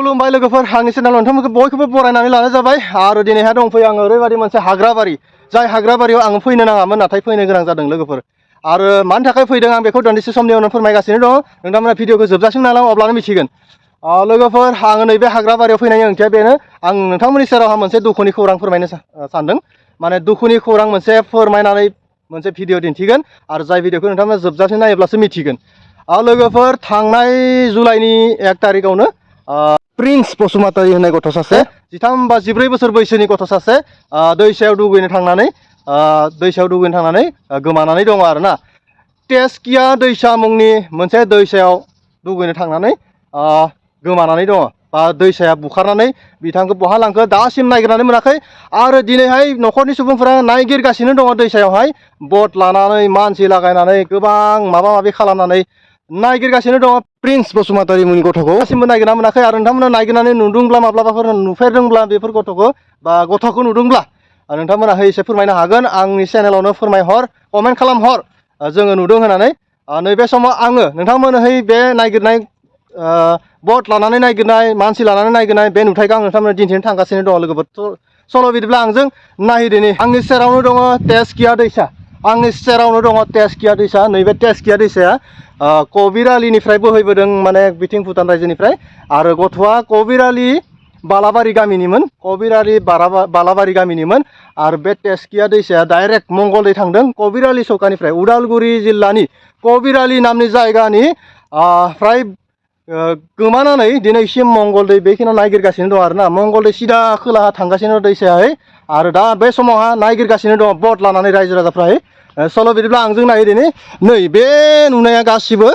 खुलुमबाय लोगोफोर आंनि चेनेलाव नोंथांमोनखौ बयखौबो बरायनानै लानाय जाबाय आरो दिनैहाय दंफैयो आङो ओरैबायदि मोनसे हाग्राबारि जाय हाग्राबारियाव आङो फैनो नाङामोन नाथाय फैनो गोनां जादों लोगोफोर आरो मानि थाखाय फैदों आं बेखौ दान्दिसे समनि उनाव फोरमायगासिनो दं नोंथांमोना भिडिअखौ जोबजासिम नायलां अब्लानो मिथिगोन लोगोफोर आङो नैबे हाग्राबारियाव फैनायनि ओंथिया बेनो आं नोंथांमोननि सेरावहा मोनसे दुखुनि खौरां फोरमायनो सानदों माने दुखुनि खौरां मोनसे फोरमायनानै मोनसे भिडिअ दिन्थिगोन आरो जाय भिडिअखौ नोंथांमोना जोबजासिम नायोब्लासो मिथिगोन लोगोफोर थांनाय जुलाइनि 1 तारिखआवनो प्रिन्स बसुमतारी होननाय गथ' सासे 13 बा 14 बोसोर बैसोनि गथ' सासे दैसायाव दुगैनो थांनानै गोमानानै दङ आरोना तेजकिया दैसा मुंनि मोनसे दैसायाव दुगैनो थांनानै गोमानानै दङ बा दैसाया बुखारनानै बिथांखौ बहा लांखो दासिम नागिरनानै मोनाखै आरो दिनैहाय न'खरनि सुबुंफोरा नागिरगासिनो दङ दैसायावहाय बट लानानै मानसि लागायनानै गोबां माबा माबि खालामनानै नागिरगासिनो दङ प्रिन्स बसुमतारी मुंनि गथ'खौ दासिमबो नागिरना मोनाखै आरो नोंथांमोना नागिरनानै नुदोंब्ला माब्लाबाफोर नुफेरदोंब्ला बेफोर गथ'खौ नुदोंब्ला नोंथांमोना एसे फोरमायनो हागोन आंनि चेनेलावनो फोरमायहर कमेन्ट खालामहर जोङो नुदों होननानै नैबे समाव आङो नोंथांमोननो बे नागिरनाय बट लानानै नागिरनाय मानसि लानानै नागिरनाय बे नुथायखौ आं नोंथांमोननो दिन्थिनो थांगासिनो दङ लोगोफोर सल' बिदिब्ला आंजों नायहैदिनि आंनि सेरावनो दङ तेजकिया दैसा आंनि सेरावनो दङ तेजकिया दैसा नैबे तेजकिया दैसाया कबिरालिनिफ्राय बोहैबोदों माने बिथिं भुटान रायजोनिफ्राय आरो गथ'आ कबिरालि बालाबारि गामिनिमोन बालाबारि गामिनिमोन आरो बे तेजकिया दैसाया डाइरेक्ट मंगलदै थांदों कबिरालि सौकानिफ्राय उदालगुरि जिल्लानि कबिरालि नामनि जायगानि फ्राय गोमानानै दिनैसिम मंगलदै बेखिनियाव नागिरगासिनो दं आरोना मंगलदै सिदा खोलाहा थांगासिनो दं दैसायाहाय आरो दा बे समावहा नागिरगासिनो दङ बट लानानै रायजो राजाफ्राहाय सल' बिदिब्ला आंजों नायहैदिनि नै बे नुनाया गासिबो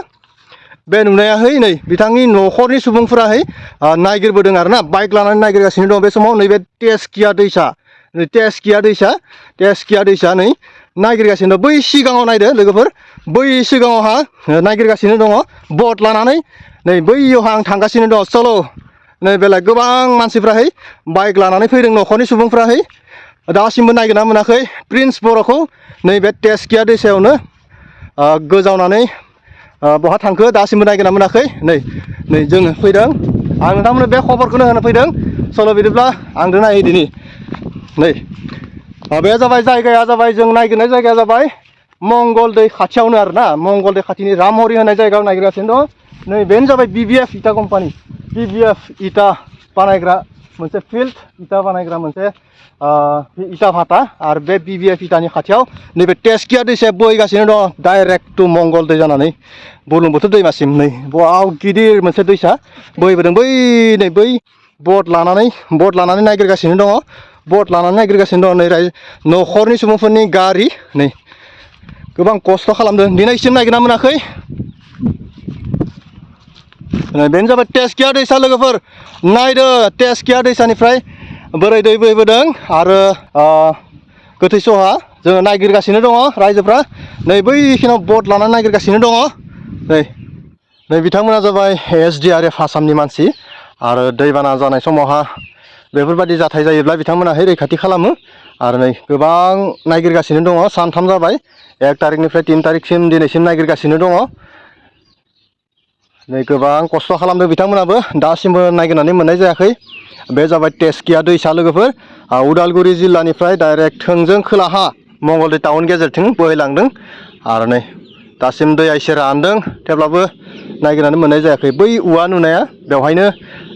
बे नुनायाहै नै बिथांनि न'खरनि सुबुंफोराहाय नागिरबोदों आरोना बाइक लानानै नागिरगासिनो दं बे समाव नैबे तेजकिया दैसा नै नागिरगासिनो दं बै सिगाङाव नायदो लोगोफोर बै सिगाङावहा नागिरगासिनो दङ बट लानानै नै बैयावहा आं थांगासिनो दङ चल' नै बेलाय गोबां मानसिफ्राहाय बाइक लानानै फैदों न'खरनि सुबुंफ्राहाय दासिमबो नागिरना मोनाखै प्रिन्स बर'खौ नैबे तेजकिया दैसायावनो गोजावनानै बहा थांखो दासिमबो नागिरना मोनाखै नै जोङो फैदों आं नोंथांमोननो बे खबरखौनो होनो फैदों सल' बिदिब्ला आंजों नायहैदिनि नै बे जाबाय जायगाया जाबाय जों नागिरनाय जायगाया जाबाय मंगलदै खाथियावनो आरोना मंगलदै खाथिनि रामहरि होननाय जायगायाव नागिरगासिनो दं नै बेनो जाबाय BBF इटा कम्पानि BBF इटा बानायग्रा मोनसे फिल्ड इटा बानायग्रा मोनसे इटा भाटा आरो बे BBF इटानि खाथियाव नैबे तेजकिया दैसाया बोहैगासिनो दं डाइरेक्ट टु मंगलदै जानानै बुरलुंबुथुर दैमासिम नै बाव गिदिर मोनसे दैसा बोहैबोदों बै बट लानानै नागिरगासिनो दङ नै न'खरनि सुबुंफोरनि गारि नै गोबां खस्थ' खालामदों दिनैसिम नागिरना मोनाखै बेनो जाबाय तेजकिया दैसा लोगोफोर नायदो तेजकिया दैसानिफ्राय बोरै दै बोहैबोदों आरो गोथै सहा जोङो नागिरगासिनो दङ रायजोफ्रा नै बैखिनियाव बट लानानै नागिरगासिनो दङ नै बिथांमोना जाबाय SDRF आसामनि मानसि आरो दैबाना जानाय समावहा बेफोरबायदि जाथाय जायोब्ला बिथांमोनाहाय रैखाथि खालामो आरो नै गोबां नागिरगासिनो दङ सानथाम जाबाय 1 तारिखनिफ्राय 3 तारिखसिम दिनैसिम नागिरगासिनो दङ नै गोबां खस्थ' खालामदों बिथांमोनाबो दासिमबो नागिरनानै मोननाय जायाखै बे जाबाय तेजकिया दैसा लोगोफोर उदालगुरि जिल्लानिफ्राय डाइरेक्ट थोंजों खोलाहा मंगलदै टाउन गेजेरथिं बोहैलांदों आरो नै दासिम दैया एसे रानदों थेवब्लाबो नागिरनानै मोननाय जायाखै बै औवा नुनाया बेवहायनो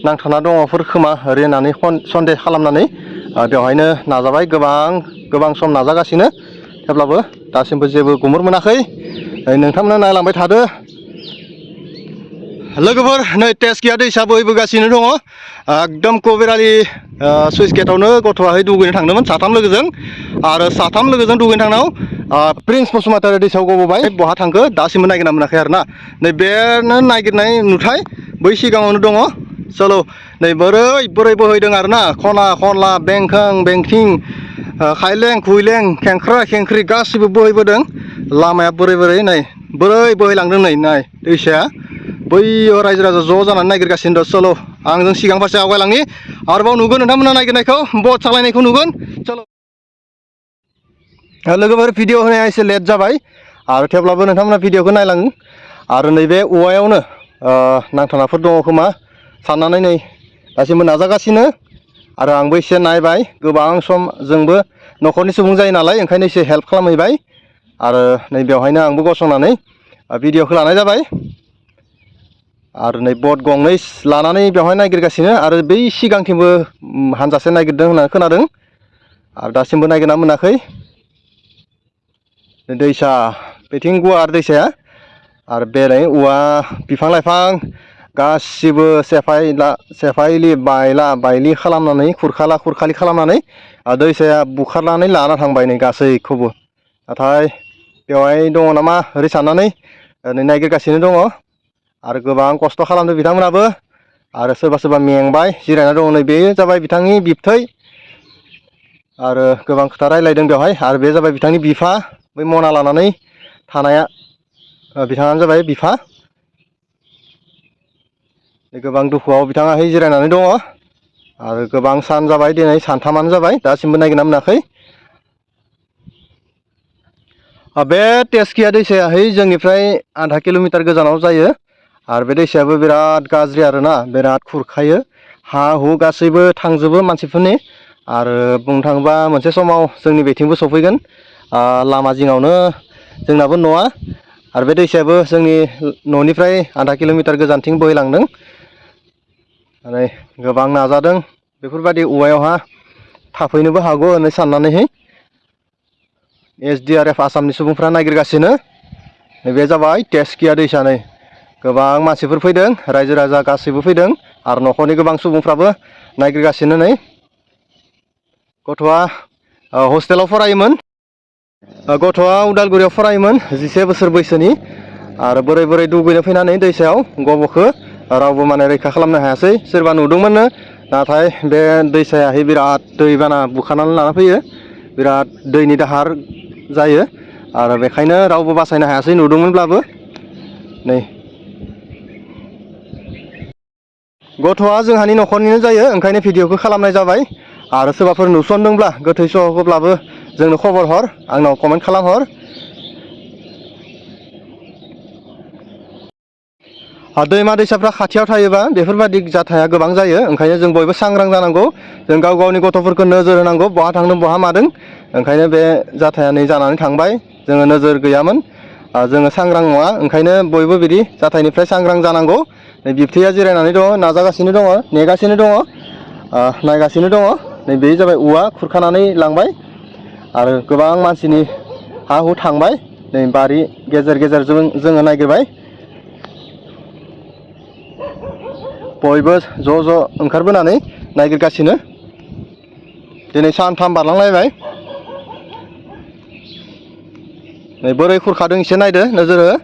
नांथाना दङफोर खोमा ओरै होननानै सन्देह खालामनानै बेवहायनो नाजाबाय गोबां सम नाजागासिनो थेवब्लाबो दासिमबो जेबो गुमुर मोनाखै नोंथांमोना नायलांबाय थादो लोगोफोर नै तेजकिया दैसा बोहैबोगासिनो दङ एकदम कबिरालि सुइस गेटआवनो गथ'आहाय दुगैनो थांदोंमोन साथाम लोगोजों आरो साथाम लोगोजों दुगैनो थांनायाव प्रिन्स बसुमतारी दैसायाव गबोबाय बहा थांखो दासिमबो नागिरना मोनाखै आरोना नै बेनो नागिरनाय नुथाय बै सिगाङावनो दङ चल' नै बोरै बोहैदों आरोना खना खनला बेंखों बेंथिं खायलें खुइलें खेंख्रा खेंख्रि गासिबो बोहैबोदों लामाया बोरै नै बोरै बोहैलांदों नै दैसाया बैयाव रायजो राजा ज' जानानै नागिरगासिनो दं चल' आंजों सिगां फारसे आवगायलांनि आरोबाव नुगोन नोंथांमोना नागिरनायखौ बट सालायनायखौ नुगोन चल' लोगोफोर भिडिअ होनाया एसे लेट जाबाय आरो थेवब्लाबो नोंथांमोना भिडिअखौ नायलाङो आरो नैबे औवायावनो नांथानाफोर दङ खोमा साननानै नै दासिमबो नाजागासिनो आरो आंबो एसे नायबाय गोबां सम जोंबो न'खरनि सुबुं जायो नालाय ओंखायनो एसे हेल्प खालामहैबाय आरो नै बेवहायनो आंबो गसंनानै भिडिअखौ लानाय जाबाय आरो नै बट गंनै लानानै बेवहाय नागिरगासिनो आरो बै सिगांथिंबो हानजासे नागिरदों होनना खोनादों आरो दासिमबो नागिरना मोनाखै दैसा बेथिं गुवार दैसाया आरो बेराय औवा बिफां लाइफां गासिबो सेफायलि बायला बायलि खालामनानै खुरखाला खुरखालि खालामनानै दैसाया बुखारनानै लाना थांबाय नै गासैखौबो नाथाय बेवहाय दङ नामा ओरै साननानै नायगिरगासिनो दङ आरो गोबां खस्थ' खालामदों बिथांमोनाबो आरो सोरबा सोरबा मेंबाय जिरायना दङ नै बे जाबाय बिथांनि बिबथै आरो गोबां खोथा रायलायदों बेवहाय आरो बे जाबाय बिथांनि बिफा बै मना लानानै थानाया बिथाङानो जाबाय बिफा गोबां दुखुआव बिथाङा जिरायनानै दङ आरो गोबां सान जाबाय दिनै सानथामानो जाबाय दासिमबो नागिरना मोनाखै बे तेजकिया दैसायाहै जोंनिफ्राय आधा किल'मिटार गोजानाव जायो आरो बे दैसायाबो बिराद गाज्रि आरोना बिराद खुरखायो हा हु गासैबो थांजोबो मानसिफोरनि आरो बुंनो थाङोबा मोनसे समाव जोंनि बेथिंबो सफैगोन लामा जिङावनो जोंनाबो न'आ आरो बे दैसायाबो जोंनि न'निफ्राय आधा किल'मिटार गोजानथिं बोहैलांदों आरो गोबां नाजादों बेफोरबायदि औवायावहा थाफैनोबो हागौ होननानै साननानैहाय SDRF आसामनि सुबुंफ्रा नागिरगासिनो बे जाबाय तेजकिया दैसा नै गोबां मानसिफोर फैदों रायजो राजा गासैबो फैदों आरो न'खरनि गोबां सुबुंफ्राबो नागिरगासिनो नै गथ'आ हस्टेलाव फरायोमोन गथ'आ उदालगुरियाव फरायोमोन 11 बोसोर बैसोनि आरो बोरै बोरै दुगैनो फैनानै दैसायाव गब'खो रावबो माने रैखा खालामनो हायासै सोरबा नुदोंमोननो नाथाय बे दैसायाहै बिराद दैबाना बुखारनानै लाना फैयो बिराद दैनि दाहार जायो आरो बेखायनो रावबो बासायनो हायासै नुदोंमोनब्लाबो नै गथ'आ जोंहानि न'खरनिनो जायो ओंखायनो भिडिअखौ खालामनाय जाबाय आरो सोरबाफोर नुसनदोंब्ला गोथै सह'ब्लाबो जोंनो खबर हर आंनाव कमेन्ट खालामहर दैमा दैसाफ्रा खाथियाव थायोबा बेफोरबायदि जाथाया गोबां जायो ओंखायनो जों बयबो सांग्रां जानांगौ जों गाव गावनि गथ'फोरखौ नोजोर होनांगौ बहा थांदों बहा मादों ओंखायनो बे जाथाया नै जानानै थांबाय जोङो नोजोर गैयामोन जोङो सांग्रां नङा ओंखायनो बयबो बिदि जाथायनिफ्राय सांग्रां जानांगौ नै बिबथैया जिरायनानै दङ नाजागासिनो दङ नेगासिनो दङ नायगासिनो दङ नै बे जाबाय औवा खुरखानानै लांबाय आरो गोबां मानसिनि हा हु थांबाय नै बारि गेजेर गेजेर जोङो नागिरबाय बयबो ज' ज' ओंखारबोनानै नागिरगासिनो दिनै सानथाम बारलांलायबाय नै बोरै खुरखादों एसे नायदो नोजोर हो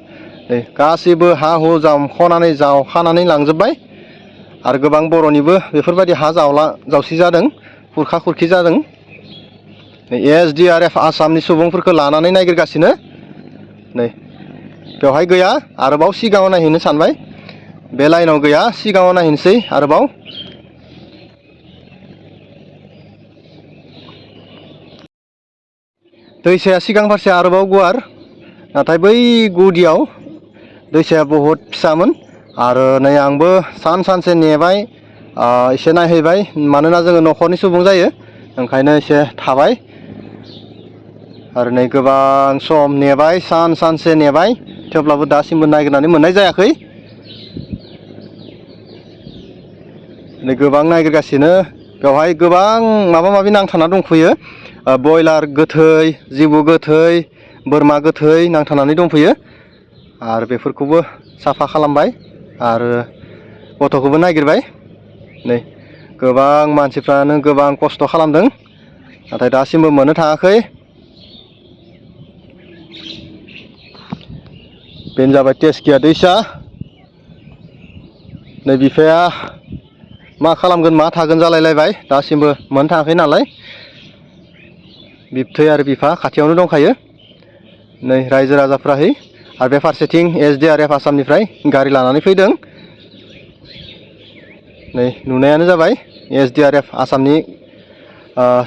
नै गासैबो हा हु जावखानानै लांजोब्बाय आरो गोबां बर'निबो बेफोरबायदि हा जावसि जादों खुरखा खुरखि जादों SDRF आसामनि सुबुंफोरखौ लानानै नागिरगासिनो नै बेवहाय गैया आरोबाव सिगाङाव नायहैनो सानबाय बे लाइनाव गैया सिगाङाव नायहैनोसै आरोबाव दैसाया सिगां फारसे आरोबाव गुवार नाथाय बै गुदियाव दैसाया बहुद फिसामोन आरो नै आंबो सानसे नेबाय एसे नायहैबाय मानोना जोङो न'खरनि सुबुं जायो ओंखायनो एसे थाबाय आरो नै गोबां सम नेबाय सानसे नेबाय थेवब्लाबो दासिमबो नागिरनानै मोननाय जायाखै नै गोबां नागिरगासिनो बेवहाय गोबां माबा माबि नांथाना दंफैयो बयलार गोथै जिबौ गोथै बोरमा गोथै नांथानानै दंफैयो आरो बेफोरखौबो साफा खालामबाय आरो गथ'खौबो नागिरबाय नै गोबां मानसिफ्रानो गोबां खस्थ' खालामदों नाथाय दासिमबो मोननो थाङाखै बेनो जाबाय तेजकिया दैसा नै बिफाया मा खालामगोन मा थागोन जालायलायबाय दासिमबो मोननो थाङाखै नालाय बिबथै आरो बिफा खाथियावनो दंखायो नै रायजो राजाफ्राहै आरो बे फारसेथिं SDRF आसामनिफ्राय गारि लानानै फैदों नै नुनायानो जाबाय SDRF आसामनि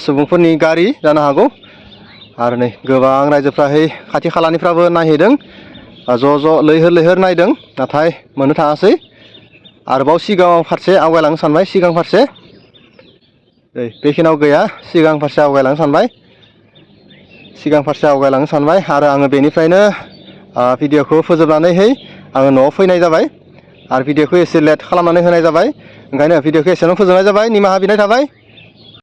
सुबुंफोरनि गारि जानो हागौ आरो नै गोबां रायजोफ्राहै खाथि खालानिफ्राबो नायहैदों ज' ज' लैहोर लैहोर नायदों नाथाय मोननो थाङासै आरोबाव सिगाङाव फारसे आवगायलांनो सानबाय सिगां फारसे बेखिनियाव गैया सिगां फारसे आवगायलांनो सानबाय आरो आङो बेनिफ्रायनो भिडिअखौ फोजोबनानैहाय आङो न'आव फैनाय जाबाय आरो भिडिअखौ एसे लेट खालामनानै होनाय जाबाय ओंखायनो भिडिअखौ एसेयावनो फोजोबनाय जाबाय निमाहा बिनाय थाबाय।